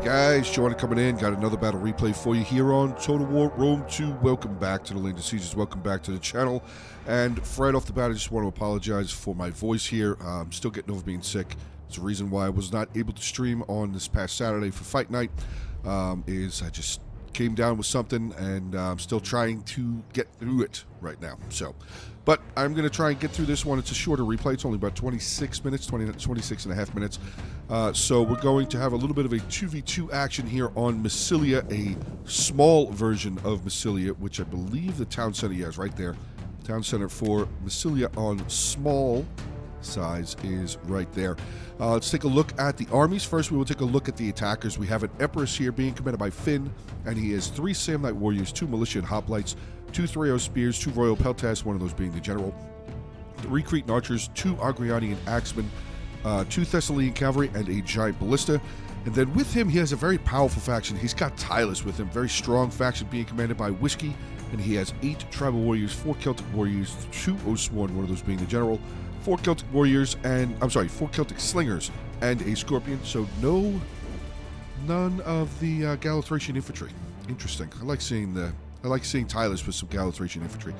Guys, JoeOnit coming in. Got another battle replay for you here on Total War Rome 2. Welcome back to the Land of Sieges. Welcome back to the channel. And right off the bat, I just want to apologize for my voice here. I'm still getting over being sick. It's a reason why I was not able to stream on this past Saturday for Fight Night. Is I just came down with something, and I'm still trying to get through it right now. But I'm going to try and get through this one. It's a shorter replay. It's only about 26 minutes, 26 and a half minutes. So we're going to have a little bit of a 2v2 action here on Massilia, a small version of Massilia, which I believe the town center is right there. Town center for Massilia on small size is right there. Let's take a look at the armies. First, we will take a look at the attackers. We have an Empress here being commanded by Finn, and he has 3 Samnite warriors, 2 militia and hoplites, 2 Threo spears, 2 royal peltasts, one of those being the general, 3 Cretan archers, 2 Argrianian axemen, 2 Thessalian cavalry, and a giant ballista. And then with him, he has a very powerful faction. He's got Tylus with him, very strong faction being commanded by Whiskey, and he has 8 tribal warriors, 4 Celtic warriors, 2 Oathsworn, one of those being the general, 4 Celtic warriors, and 4 Celtic slingers, and a scorpion. So none of the Galathracian infantry. Interesting. I like seeing Tylus with some Galathracian infantry.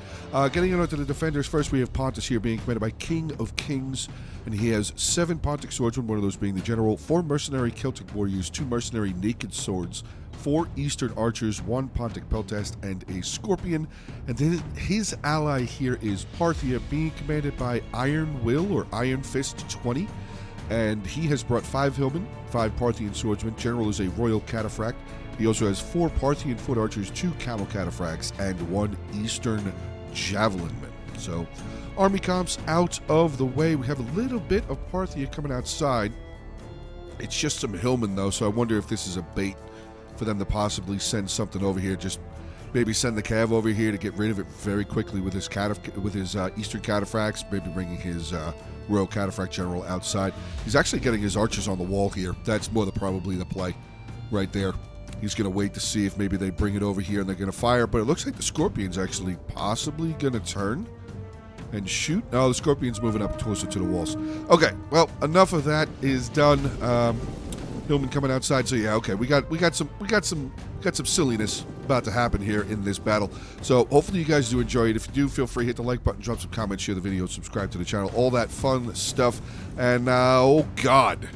Getting onto the defenders first, we have Pontus here being commanded by King of Kings, and he has 7 Pontic swordsmen, one of those being the general, 4 mercenary Celtic warriors, 2 mercenary naked swords, 4 Eastern archers, 1 Pontic peltast, and a scorpion. And then his ally here is Parthia, being commanded by Iron Will or Iron Fist 20, and he has brought 5 hillmen, 5 Parthian swordsmen. General is a royal cataphract. He also has 4 Parthian foot archers, 2 camel cataphracts, and 1 Eastern javelinman. So, army comps out of the way. We have a little bit of Parthia coming outside. It's just some hillmen, though, so I wonder if this is a bait for them to possibly send something over here. Just maybe send the cav over here to get rid of it very quickly with his Eastern cataphracts, maybe bringing his royal cataphract general outside. He's actually getting his archers on the wall here. That's probably the play right there. He's going to wait to see if maybe they bring it over here and they're going to fire. But it looks like the Scorpion's actually possibly going to turn and shoot. No, the Scorpion's moving up closer to the walls. Okay, well, enough of that is done. Hillman coming outside. So yeah, okay, we got some silliness about to happen here in this battle. So hopefully you guys do enjoy it. If you do, feel free to hit the like button, drop some comments, share the video, subscribe to the channel, all that fun stuff. And oh god,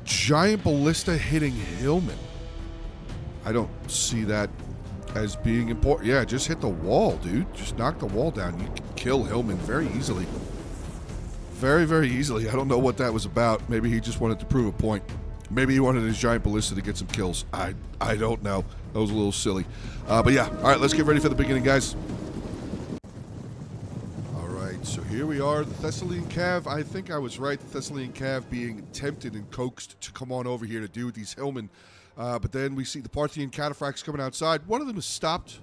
giant ballista hitting Hillman. I don't see that as being important. Yeah, just hit the wall, dude. Just knock the wall down. You can kill Hillman very easily. Very, very easily. I don't know what that was about. Maybe he just wanted to prove a point. Maybe he wanted his giant ballista to get some kills. I don't know. That was a little silly. But yeah, all right, let's get ready for the beginning, guys. All right, so here we are. The Thessalian Cav. I think I was right. The Thessalian Cav being tempted and coaxed to come on over here to deal with these Hillmen. But then we see the Parthian cataphracts coming outside. One of them is stopped.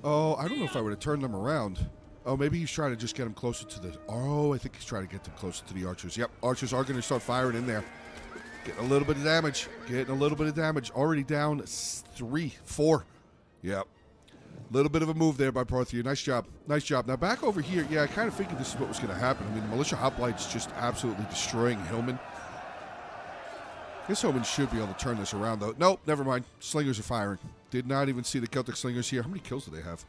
Oh, I don't know if I would have turned them around. Oh, maybe he's trying to just get them closer to the... Oh, I think he's trying to get them closer to the archers. Yep, archers are going to start firing in there. Getting a little bit of damage. Already down 3, 4. Yep. Little bit of a move there by Parthia. Nice job. Nice job. Now, back over here, yeah, I kind of figured this is what was going to happen. I mean, militia hoplites just absolutely destroying Hillman. This Hillman should be able to turn this around, though. Nope, never mind. Slingers are firing. Did not even see the Celtic slingers here. How many kills do they have?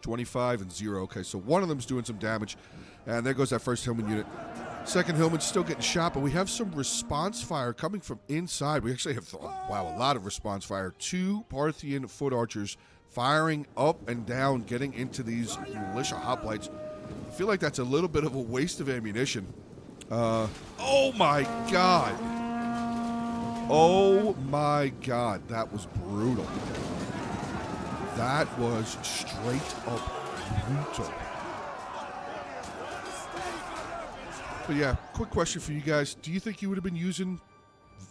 25 and 0. Okay, so one of them's doing some damage. And there goes that first Hillman unit. Second Hillman's still getting shot, but we have some response fire coming from inside. We actually have, wow, a lot of response fire. 2 Parthian foot archers firing up and down, getting into these militia hoplites. I feel like that's a little bit of a waste of ammunition. Oh my god. Oh my god, that was brutal. That was straight up brutal. But yeah, quick question for you guys. Do you think you would have been using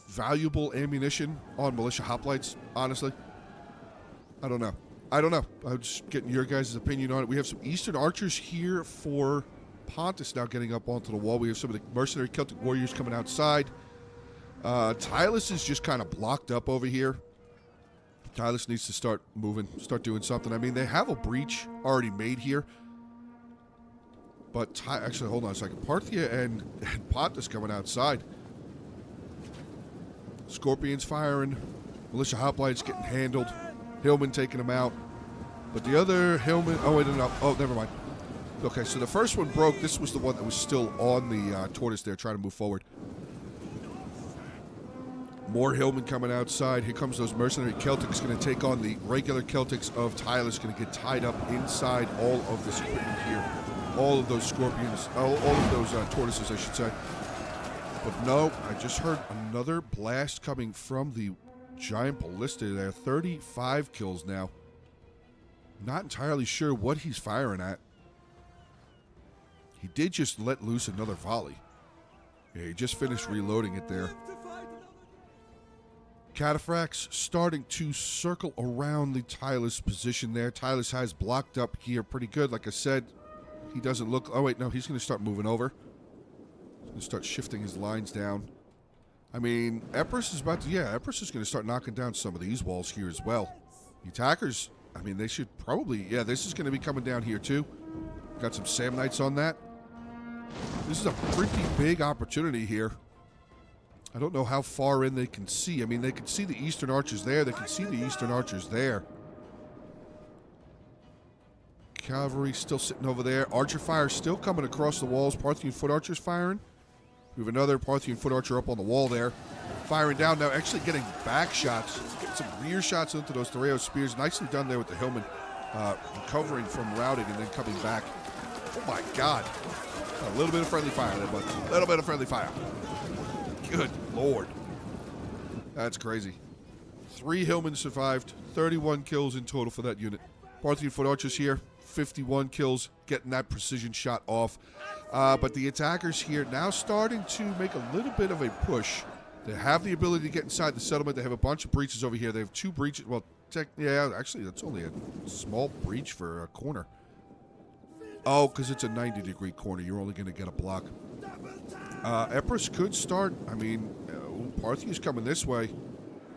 valuable ammunition on militia hoplites, honestly? I don't know. I'm just getting your guys' opinion on it. We have some Eastern archers here for Pontus now getting up onto the wall. We have some of the mercenary Celtic warriors coming outside. Tylus is just kind of blocked up over here. Tylus needs to start moving, start doing something. I mean, they have a breach already made here. But, actually, hold on a second. Parthia and Pontus coming outside. Scorpion's firing. Militia Hoplites getting handled. Hillman taking them out. But the other Hillman... Oh, wait, no. Oh, never mind. Okay, so the first one broke. This was the one that was still on the tortoise there, trying to move forward. More Hillmen coming outside. Here comes those mercenary Celtics going to take on the regular Celtics of Tyler's. Going to get tied up inside all of this equipment here. All of those Scorpions, all of those tortoises, I should say. But no, I just heard another blast coming from the giant ballista there. 35 kills now. Not entirely sure what he's firing at. He did just let loose another volley. Yeah, he just finished reloading it there. Cataphracts starting to circle around the Tyler's position there. Tyler's has blocked up here pretty good. Like I said, he doesn't look... Oh, wait, no, he's going to start moving over. He's going to start shifting his lines down. I mean, Epirus is about to... Yeah, Epirus is going to start knocking down some of these walls here as well. The attackers, I mean, they should probably... Yeah, this is going to be coming down here too. Got some Samnites on that. This is a pretty big opportunity here. I don't know how far in they can see. I mean, they can see the Eastern Archers there. They can see the Eastern Archers there. Cavalry still sitting over there. Archer fire still coming across the walls. Parthian foot archers firing. We have another Parthian foot archer up on the wall there. Firing down now, actually getting back shots. Getting some rear shots into those Thoreo spears. Nicely done there with the Hillman. Recovering from routing and then coming back. Oh my God. A little bit of friendly fire there, bud. A little bit of friendly fire. Good Lord. That's crazy. 3 Hillmen survived. 31 kills in total for that unit. Parthian foot archers here. 51 kills. Getting that precision shot off. But the attackers here now starting to make a little bit of a push. They have the ability to get inside the settlement. They have a bunch of breaches over here. They have 2 breaches. Well, yeah, actually, that's only a small breach for a corner. Oh, because it's a 90-degree corner. You're only going to get a block. Epirus could start. I mean, Parthia's coming this way.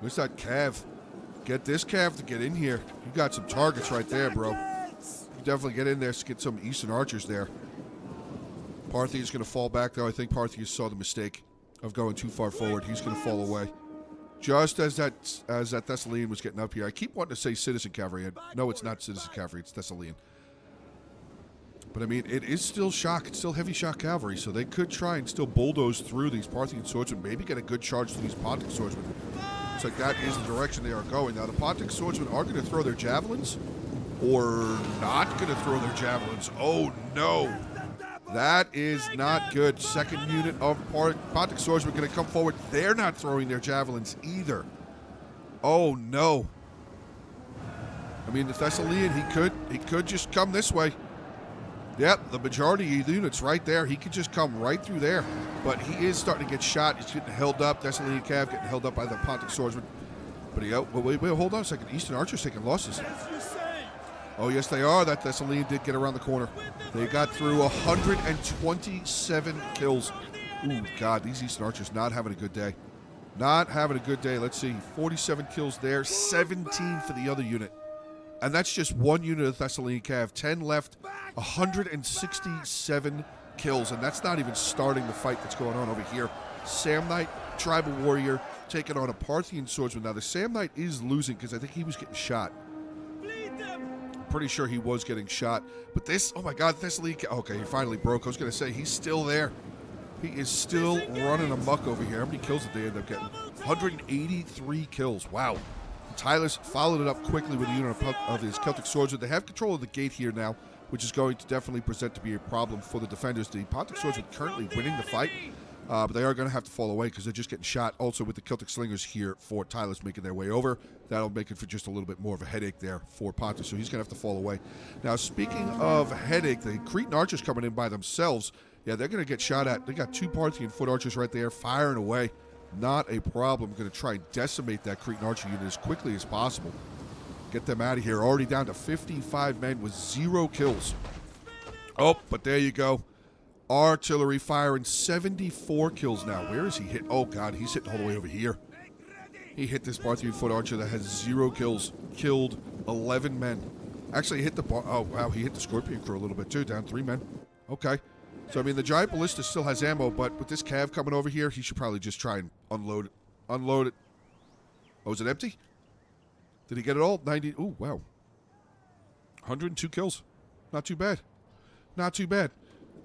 Where's that Cav? Get this Cav to get in here. You got some targets right there, bro. You definitely get in there to get some Eastern Archers there. Parthia's going to fall back, though. I think Parthia saw the mistake of going too far forward. He's going to fall away. Just as that Thessalian was getting up here. I keep wanting to say Citizen Cavalry. No, it's not Citizen Cavalry. It's Thessalian. But, I mean, it is still shock. It's still heavy shock cavalry, so they could try and still bulldoze through these Parthian swordsmen, maybe get a good charge to these Pontic swordsmen. Looks like that is the direction they are going. Now, the Pontic swordsmen are going to throw their javelins, or not going to throw their javelins. Oh, no. That is not good. Second unit of Pontic swordsmen going to come forward. They're not throwing their javelins either. Oh, no. I mean, the Thessalian, he could just come this way. Yep, the majority of the units right there. He could just come right through there. But he is starting to get shot. He's getting held up. Thessalian Cav getting held up by the Pontic swordsman. But wait, hold on a second. Eastern Archers taking losses. Oh, yes, they are. That Thessalian did get around the corner. They got through 127 kills. Ooh, God, these Eastern Archers not having a good day. Not having a good day. Let's see. 47 kills there. 17 for the other unit. And that's just one unit of Thessalian Cav. 10 left. 167 kills. And that's not even starting the fight that's going on over here. Samnite, tribal warrior, taking on a Parthian swordsman. Now, the Samnite is losing because I think he was getting shot. I'm pretty sure he was getting shot. But this, oh my God, Thessalian Cav. Okay, he finally broke. I was going to say, he's still there. He is still running amok over here. How many kills did they end up getting? 183 kills. Wow. Tyler's followed it up quickly with a unit of his Celtic swordsmen. They have control of the gate here now, which is going to definitely present to be a problem for the defenders. The Pontic swordsmen currently winning the fight, but they are going to have to fall away because they're just getting shot. Also with the Celtic slingers here for Tyler's making their way over. That'll make it for just a little bit more of a headache there for Pontic, so he's going to have to fall away. Now, speaking of headache, the Cretan archers coming in by themselves, yeah, they're going to get shot at. They got 2 Parthian foot archers right there firing away. Not a problem. Going to try and decimate that Cretan archer unit as quickly as possible. Get them out of here. Already down to 55 men with 0 kills. Oh, but there you go. Artillery firing 74 kills now. Where is he hit? Oh, God, he's hitting all the way over here. He hit this Parthian foot archer that has 0 kills. Killed 11 men. Actually, hit the... Oh, wow, he hit the Scorpion crew a little bit, too. Down 3 men. Okay. So, I mean, the Giant Ballista still has ammo, but with this Cav coming over here, he should probably just try and unload it. Unload it. Oh, is it empty? Did he get it all? 90. Oh, wow. 102 kills. Not too bad. Not too bad.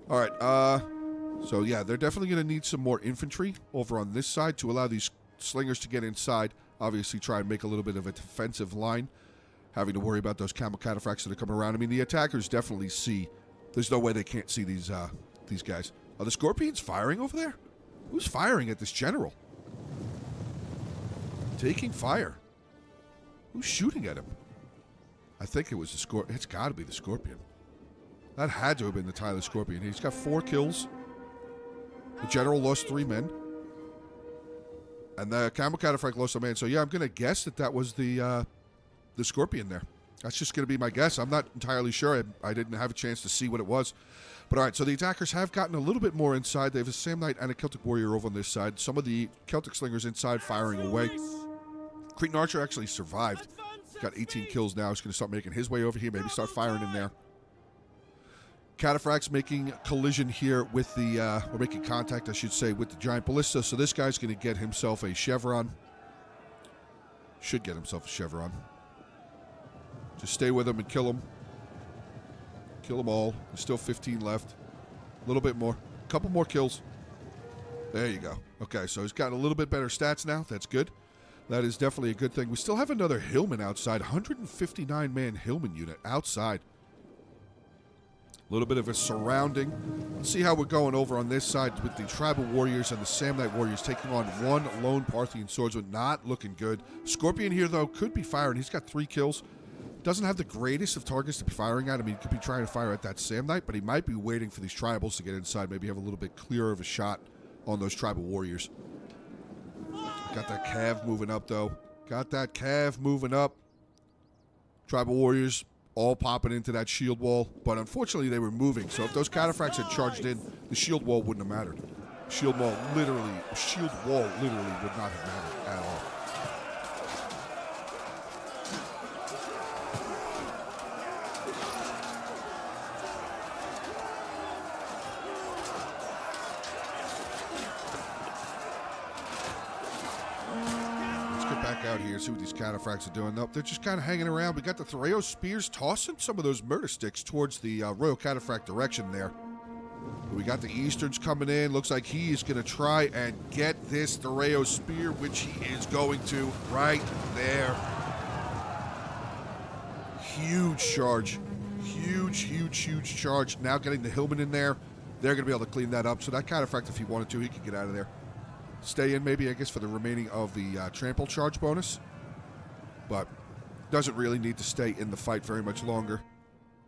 All right. So, yeah, they're definitely going to need some more infantry over on this side to allow these slingers to get inside. Obviously, try and make a little bit of a defensive line. Having to worry about those camel cataphracts that are coming around. I mean, the attackers definitely see. There's no way they can't see these guys. Are the Scorpions firing over there? Who's firing at this general? Taking fire. Who's shooting at him? I think it was the Scorpion. It's got to be the Scorpion. That had to have been the Tyler Scorpion. He's got 4 kills. The general lost 3 men. And the camel cataphract lost a man. So, yeah, I'm going to guess that was the Scorpion there. That's just going to be my guess. I'm not entirely sure. I didn't have a chance to see what it was. But all right, so the attackers have gotten a little bit more inside. They have a Sam Knight and a Celtic Warrior over on this side. Some of the Celtic Slingers inside firing away. Cretan Archer actually survived. Got 18 kills now. He's going to start making his way over here. Maybe start firing in there. Cataphracts making collision here with the, or making contact, I should say, with the Giant Ballista. So this guy's going to get himself a Chevron. Should get himself a Chevron. Just stay with him and kill him. Kill them all. There's still 15 left. A little bit more. A couple more kills. There you go. Okay, so he's got a little bit better stats now. That's good. That is definitely a good thing. We still have another Hillman outside. 159-man Hillman unit outside. A little bit of a surrounding. Let's see how we're going over on this side with the Tribal Warriors and the Samnite Warriors taking on one lone Parthian swordsman. Not looking good. Scorpion here, though, could be firing. He's got 3 kills. Doesn't have the greatest of targets to be firing at. I mean, he could be trying to fire at that Samnite, but he might be waiting for these tribals to get inside. Maybe have a little bit clearer of a shot on those Tribal Warriors. Got that Cav moving up, though. Got that Cav moving up. Tribal Warriors all popping into that shield wall, but unfortunately they were moving. So if those cataphracts had charged in, the shield wall wouldn't have mattered. Shield wall literally would not have mattered at all. Out here, see what these cataphracts are doing. Nope, they're just kind of hanging around. We got the Thereo spears tossing some of those murder sticks towards the Royal Cataphract direction there. We got the Easterns coming in. Looks like he is going to try and get this Thereo spear, which he is going to right there. Huge charge. Huge charge. Now getting the Hillman in there. They're going to be able to clean that up. So that Cataphract, if he wanted to, he could get out of there. Stay in maybe, I guess, for the remaining of the trample charge bonus. But doesn't really need to stay in the fight very much longer.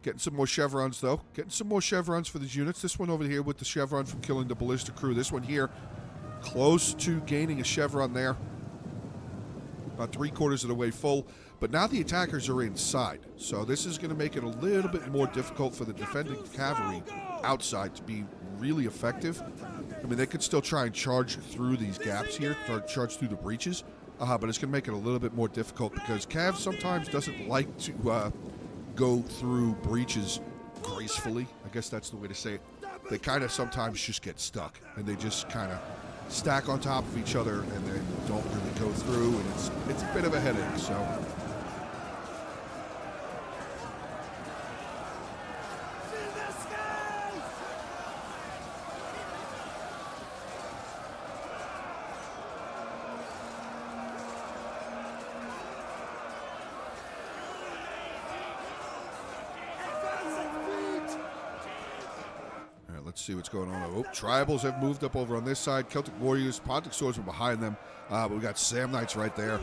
Getting some more chevrons, though. Getting some more chevrons for these units. This one over here with the chevron from killing the ballista crew. This one here, close to gaining a chevron there. About 3/4 of the way full. But now the attackers are inside. So this is going to make it a little bit more difficult for the defending cavalry outside to be really effective. I mean, they could still try and charge through these gaps here, charge through the breaches, but it's going to make it a little bit more difficult because Cav sometimes doesn't like to go through breaches gracefully. I guess that's the way to say it. They kind of sometimes just get stuck, and they just kind of stack on top of each other and then don't really go through, and it's a bit of a headache, so... Let's see what's going on. Oh, Tribals have moved up over on this side. Celtic Warriors, Pontic Swordsmen behind them. But we got Sam Knights right there.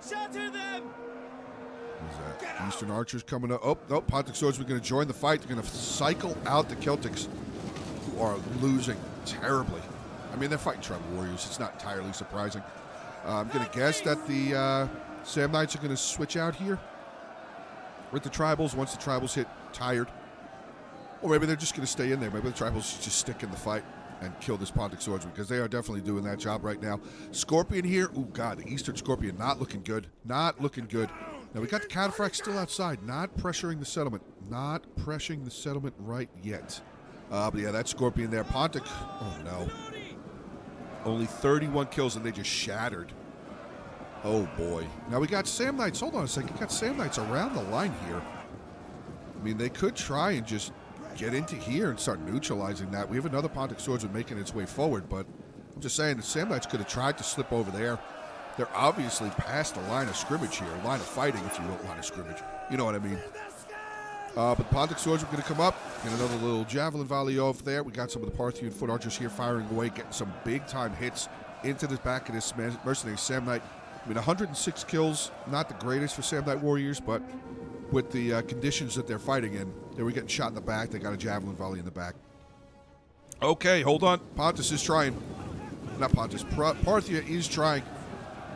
Shatter them! Who's that? Eastern Archers coming up. Oh, no, Pontic Swordsmen going to join the fight. They're going to cycle out the Celtics, who are losing terribly. I mean, they're fighting Tribal Warriors. It's not entirely surprising. I'm going to guess that the Sam Knights are going to switch out here with the Tribals once the Tribals hit tired. Or maybe they're just going to stay in there. Maybe the Tribals just stick in the fight and kill this Pontic Swordsman, because they are definitely doing that job right now. Scorpion here. Oh, God, the Eastern Scorpion not looking good. Not looking good. Now, we got the Cataphract still outside, not pressuring the settlement. Not pressuring the settlement right yet. But, yeah, that Scorpion there. Pontic, oh, no. Only 31 kills, and they just shattered Oh, boy. Now we got Sam Knights. Hold on a second. We got Sam Knights around the line here. I mean, they could try and just get into here and start neutralizing that. We have another Pontic Swordsman making its way forward, but I'm just saying the Sam Knights could have tried to slip over there. They're obviously past the line of scrimmage here. Line of fighting, if you will. Line of scrimmage. You know what I mean. But the Pontic Swordsman going to come up. Get another little javelin volley off there. We got some of the Parthian foot archers here firing away, getting some big-time hits into the back of this mercenary Sam Knight. I mean, 106 kills, not the greatest for Sam Knight warriors, but with the conditions that they're fighting in, they were getting shot in the back. They got a javelin volley in the back. Okay, hold on. Pontus is trying. Not Pontus. Parthia is trying.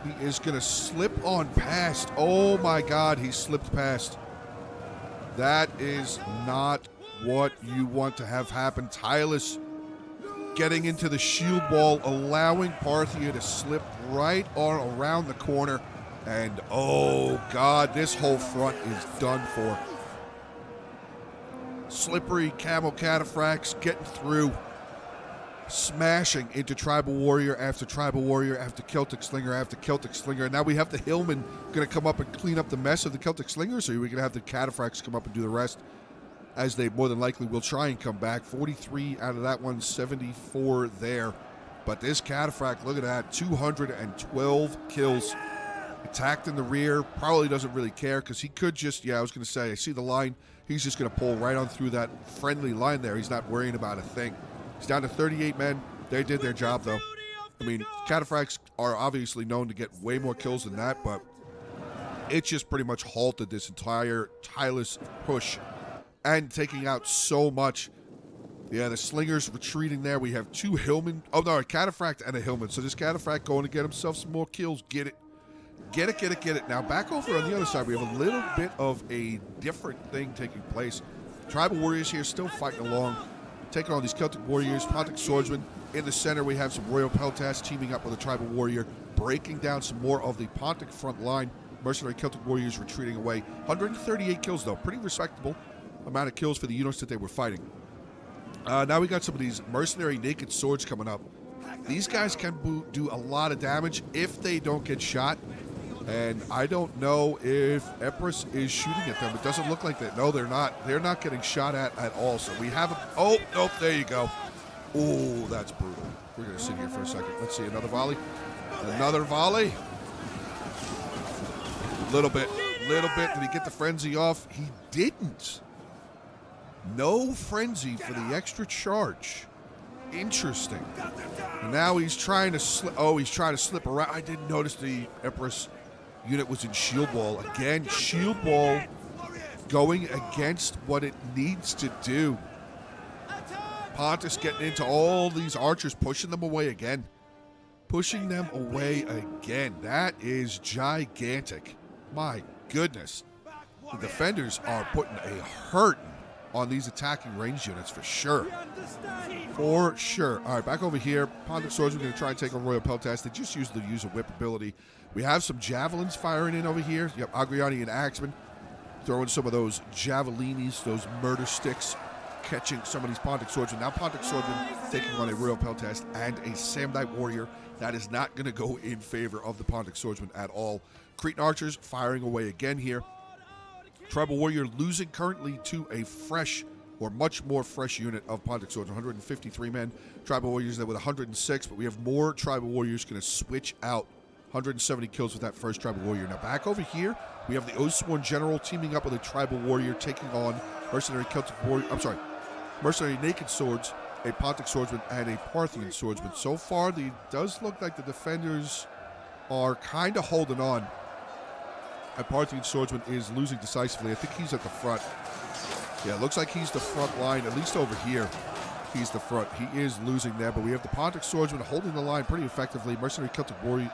He is going to slip on past. Oh, my God. He slipped past. That is not what you want to have happen. Tylus getting into the shield wall, allowing Parthia to slip right on around the corner. And, oh, God, this whole front is done for. Slippery Camel Cataphracts getting through. Smashing into Tribal Warrior after Tribal Warrior after Celtic Slinger after Celtic Slinger. And now we have the Hillman going to come up and clean up the mess of the Celtic Slingers, or are we going to have the Cataphracts come up and do the rest, as they more than likely will try and come back. 43 out of that one, 74 there. But this Cataphract, look at that, 212 kills. Attacked in the rear, probably doesn't really care because he could just, I was going to say, I see the line. He's just going to pull right on through that friendly line there. He's not worrying about a thing. He's down to 38 men. They did their job, though. I mean, Cataphracts are obviously known to get way more kills than that, but it just pretty much halted this entire Tylus push and taking out so much. Yeah, the Slingers retreating there. We have two Hillmen. Oh, no, a Cataphract and a Hillman. So this Cataphract going to get himself some more kills. Get it. Get it, get it, get it. Now, back over on the other side, we have a little bit of a different thing taking place. Tribal Warriors here still fighting along, taking on these Celtic Warriors. Pontic Swordsman. In the center, we have some Royal Peltas teaming up with a Tribal Warrior, breaking down some more of the Pontic front line. Mercenary Celtic Warriors retreating away. 138 kills, though. Pretty respectable amount of kills for the units that they were fighting. Now we got some of these Mercenary Naked Swords coming up. These guys can do a lot of damage if they don't get shot. And I don't know if Epirus is shooting at them. It doesn't look like that. No, they're not. They're not getting shot at all. So we have a... Oh, nope, there you go. Oh, that's brutal. We're going to sit here for a second. Let's see, another volley. Another volley. Little bit. Did he get the frenzy off? He didn't. No frenzy for the extra charge. Interesting. And now he's trying to slip. Oh, he's trying to slip around. I didn't notice the Epirus unit was in shield wall. Again, shield wall going against what it needs to do. Pontus getting into all these archers, pushing them away again. Pushing them away again. That is gigantic. My goodness. The defenders are putting a hurt on these attacking range units for sure. For sure. All right, back over here. Pontic Swordsman going to try and take a Royal Peltas. They just use a whip ability. We have some javelins firing in over here. Yep, Agriani and Axeman throwing some of those javelinis, those murder sticks, catching some of these Pontic Swordsmen. Now Pontic Swordsman taking on a Royal Peltas and a Samnite Warrior. That is not going to go in favor of the Pontic Swordsman at all. Cretan Archers firing away again here. Tribal Warrior losing currently to a fresh or much more fresh unit of Pontic Swords, 153 men. Tribal Warriors there with 106, but we have more Tribal Warriors going to switch out. 170 kills with that first Tribal Warrior. Now back over here, we have the Oathsworn General teaming up with a Tribal Warrior, taking on Mercenary Celtic Warrior, Mercenary Naked Swords, a Pontic Swordsman, and a Parthian Swordsman. So far, it does look like the defenders are kind of holding on. A Parthian Swordsman is losing decisively. I think he's at the front. Yeah, it looks like he's the front line, at least over here. He's the front. He is losing there, but we have the Pontic Swordsman holding the line pretty effectively. Mercenary Celtic Warrior,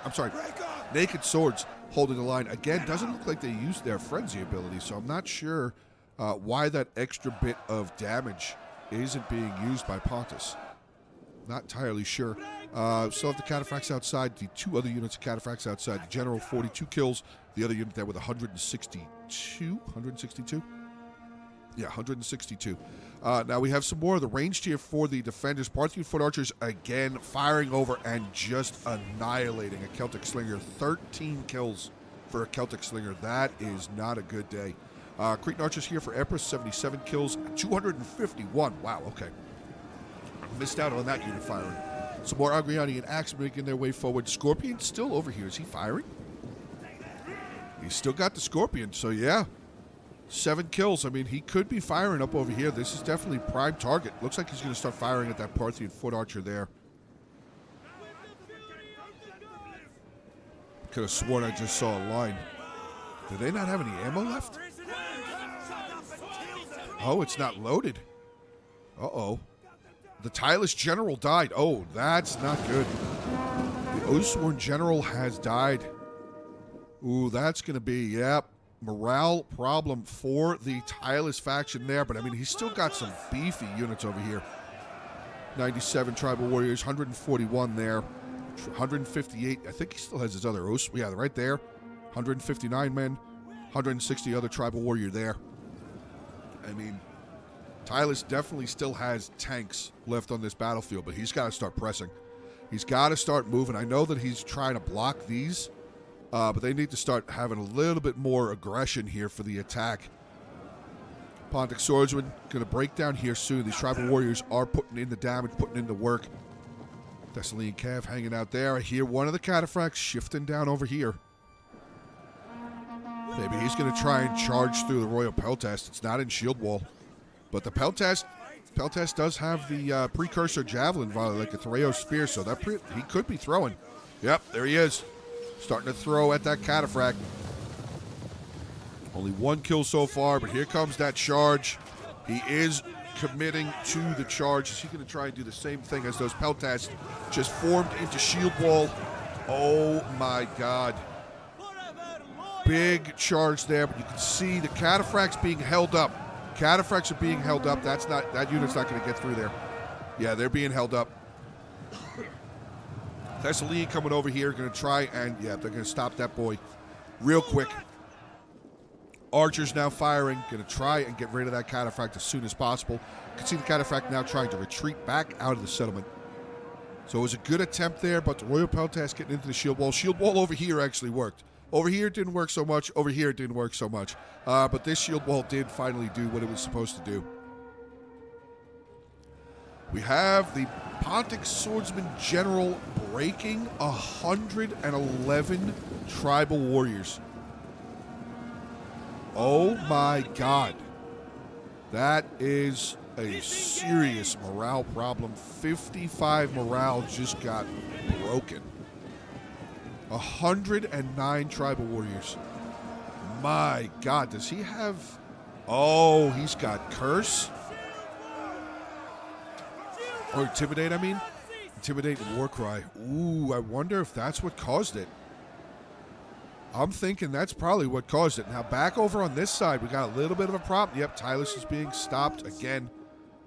Naked Swords holding the line. Again, doesn't look like they used their Frenzy ability, so I'm not sure why that extra bit of damage isn't being used by Pontus. Not entirely sure. Still have the Cataphracts outside. The two other units of Cataphracts outside. The General, 42 kills. The other unit there with 162. Yeah, 162. Now we have some more of the ranged here for the defenders. Parthian foot archers again firing over and just annihilating a Celtic slinger. 13 kills for a Celtic slinger. That is not a good day. Cretan archers here for Empress, 77 kills, 251. Wow, okay. Missed out on that unit firing. Some more Agriani and Axe making their way forward. Scorpion still over here. Is he firing? He's still got the Scorpion, so yeah. 7 kills. I mean, he could be firing up over here. This is definitely prime target. Looks like he's going to start firing at that Parthian foot archer there. Could have sworn I just saw a line. Do they not have any ammo left? Oh, it's not loaded. Uh-oh. The Tireless General died. Oh, that's not good. The Oathsworn General has died. Ooh, that's going to be, yep. Morale problem for the Tireless faction there, but I mean, he's still got some beefy units over here. 97 Tribal Warriors, 141 there, 158. I think he still has his other Oaths. Yeah, right there. 159 men, 160 other Tribal Warrior there. I mean, Tireless definitely still has tanks left on this battlefield, but he's got to start pressing. He's got to start moving. I know that he's trying to block these, but they need to start having a little bit more aggression here for the attack. Pontic Swordsman going to break down here soon. These Tribal Warriors are putting in the damage, putting in the work. Thessalian Cav hanging out there. I hear one of the Cataphracts shifting down over here. Maybe he's going to try and charge through the Royal Peltast. It's not in shield wall. But the Peltast does have the precursor Javelin volley, like a Threo Spear, so that he could be throwing. Yep, there he is. Starting to throw at that Cataphract. Only 1 kill so far, but here comes that charge. He is committing to the charge. Is he going to try and do the same thing as those Peltasts just formed into shield wall? Oh my god. Big charge there, but you can see the Cataphracts being held up. Cataphracts are being held up. That unit's not going to get through there. Yeah, they're being held up. Thessalian coming over here, going to try and, yeah, they're going to stop that boy real quick. Archers now firing, going to try and get rid of that Cataphract as soon as possible. You can see the Cataphract now trying to retreat back out of the settlement. So it was a good attempt there, but the Royal Peltast getting into the shield wall. Shield wall over here actually worked. Over here it didn't work so much. Over here it didn't work so much. But this shield wall did finally do what it was supposed to do. We have the Pontic Swordsman General breaking 111 Tribal Warriors. Oh my god. That is a serious morale problem. 55 morale just got broken. 109 Tribal Warriors. My god, does he have... Oh, he's got Curse. Or Intimidate, I mean. Intimidate and Warcry. Ooh, I wonder if that's what caused it. I'm thinking that's probably what caused it. Now, back over on this side, we got a little bit of a problem. Yep, Tylus is being stopped again.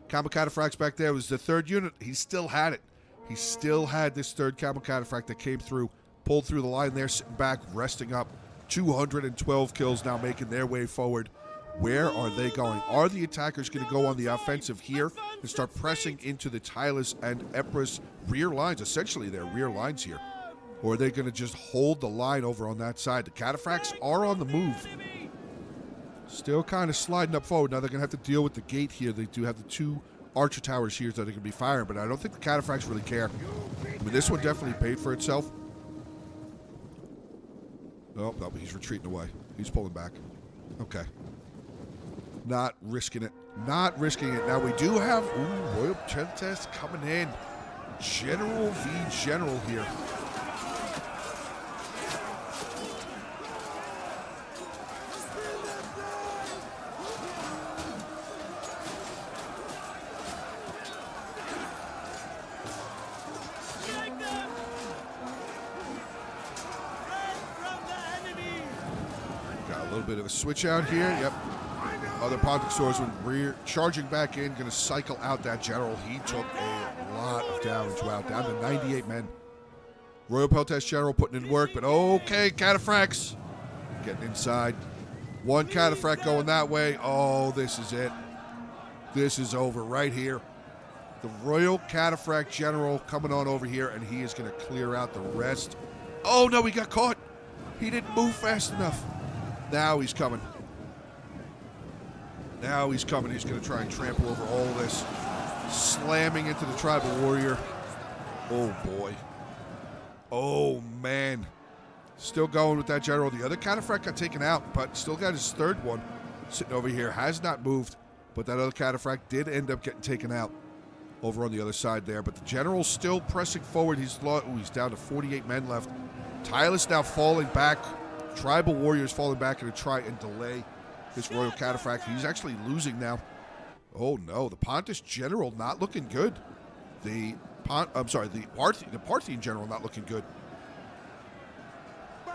Combo Cataphracts back there was the 3rd unit. He still had it. He still had this 3rd Combo Cataphract that came through, pulled through the line there, sitting back, resting up. 212 kills now making their way forward. Where are they going? Are the attackers going to go on the offensive here and start pressing into the Tylus and Empress rear lines, essentially their rear lines here? Or are they going to just hold the line over on that side? The Cataphracts are on the move. Still kind of sliding up forward. Now they're going to have to deal with the gate here. They do have the 2 archer towers here that are going to be firing, but I don't think the Cataphracts really care. I mean, this one definitely paid for itself. Oh, no, he's retreating away. He's pulling back. Okay. Not risking it. Not risking it. Now we do have Royal Peltast coming in. General v. General here. Bit of a switch out here. Yep. Other Pontic Swordsman rear charging back in, going to cycle out that general. He took a lot of damage. Wow, down to 98 men. Royal Peltast General putting in work, but okay, Cataphracts getting inside. One cataphract going that way. Oh, this is it. This is over right here. The Royal Cataphract General coming on over here, and he is going to clear out the rest. Oh, no, he got caught. He didn't move fast enough. Now he's coming. Now he's coming. He's going to try and trample over all this. Slamming into the Tribal Warrior. Oh, boy. Oh, man. Still going with that General. The other Cataphract got taken out, but still got his third one sitting over here. Has not moved, but that other Cataphract did end up getting taken out over on the other side there. But the General's still pressing forward. He's down to 48 men left. Tylus now falling back. Tribal Warriors falling back to try and delay this Royal Cataphract. He's actually losing now. Oh, no. The Pontus General not looking good. The Parthian General not looking good.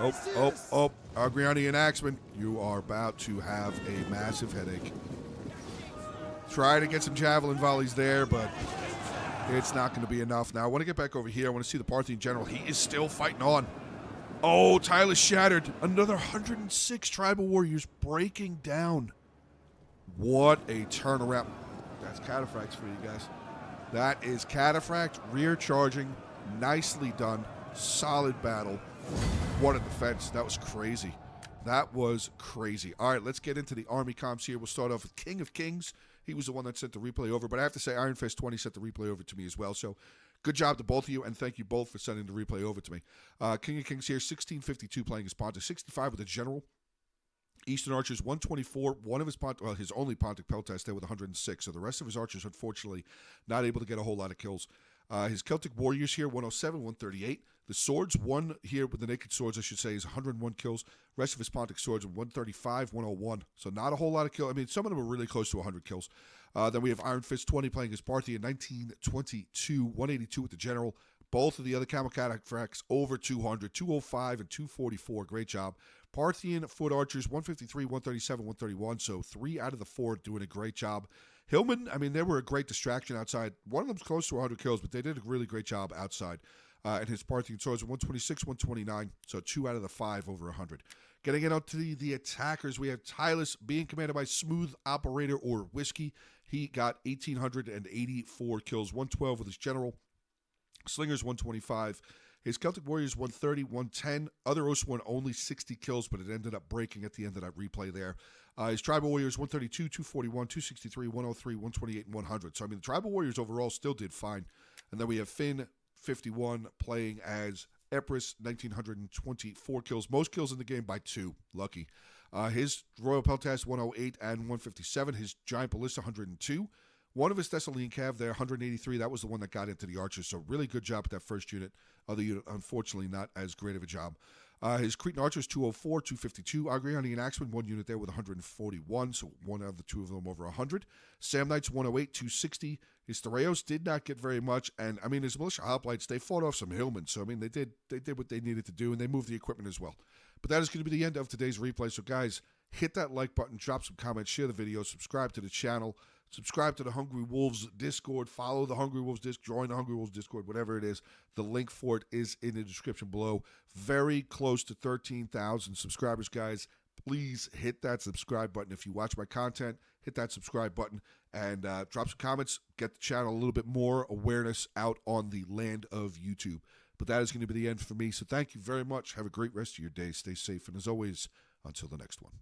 Oh, Agriani and Axeman, you are about to have a massive headache. Try to get some javelin volleys there, but it's not going to be enough. Now, I want to get back over here. I want to see the Parthian General. He is still fighting on. Oh, Tylus shattered. Another 106 Tribal Warriors breaking down. What a turnaround. That's Cataphracts for you guys. That is Cataphract rear charging. Nicely done. Solid battle. What a defense. That was crazy. That was crazy. All right, let's get into the army comps here. We'll start off with King of Kings. He was the one that sent the replay over, but I have to say Iron Fist 20 sent the replay over to me as well. So good job to both of you, and thank you both for sending the replay over to me. King of Kings here, 1652 playing his Pontic, 65 with a General. Eastern Archers, 124. One of his his only Pontic Peltas there with 106. So the rest of his archers, unfortunately, not able to get a whole lot of kills. His Celtic Warriors here, 107, 138. The swords, one here with the naked swords, I should say, is 101 kills. Rest of his Pontic swords, 135, 101. So not a whole lot of kills. I mean, some of them are really close to 100 kills. Then we have Iron Fist 20 playing his Parthian, 1922, 182 with the General. Both of the other Camel Cataphracts over 200, 205 and 244. Great job. Parthian Foot Archers, 153, 137, 131. So 3 out of the 4 doing a great job. Hillman, I mean, they were a great distraction outside. One of them's close to 100 kills, but they did a really great job outside. And his Parthian swords, 126, 129. So 2 out of the 5 over 100. Getting it up to the attackers, we have Tylus being commanded by Smooth Operator or Whiskey. He got 1,884 kills, 112 with his General. Slingers, 125. His Celtic Warriors, 130, 110. Other Oath one only 60 kills, but it ended up breaking at the end of that replay there. His Tribal Warriors, 132, 241, 263, 103, 128, and 100. So, I mean, the Tribal Warriors overall still did fine. And then we have Finn, 51, playing as Epirus, 1,924 kills. Most kills in the game by 2. Lucky. His Royal Peltas, 108 and 157. His Giant Ballista, 102. One of his Thessalian Cav there, 183. That was the one that got into the Archers. So really good job with that first unit. Other unit, unfortunately, not as great of a job. His Cretan Archers, 204, 252. Agriani and Axeman, one unit there with 141. So one of the two of them over 100. Sam Knights, 108, 260. His Thoreos did not get very much. And, I mean, his Militia Hoplites, they fought off some Hillmen. So, I mean, they did what they needed to do, and they moved the equipment as well. But that is going to be the end of today's replay. So, guys, hit that like button, drop some comments, share the video, subscribe to the channel. Subscribe to the Hungry Wolves Discord. Follow the Hungry Wolves Discord. Join the Hungry Wolves Discord, whatever it is. The link for it is in the description below. Very close to 13,000 subscribers, guys. Please hit that subscribe button. If you watch my content, hit that subscribe button and drop some comments. Get the channel a little bit more awareness out on the land of YouTube. But that is going to be the end for me. So thank you very much. Have a great rest of your day. Stay safe. And as always, until the next one.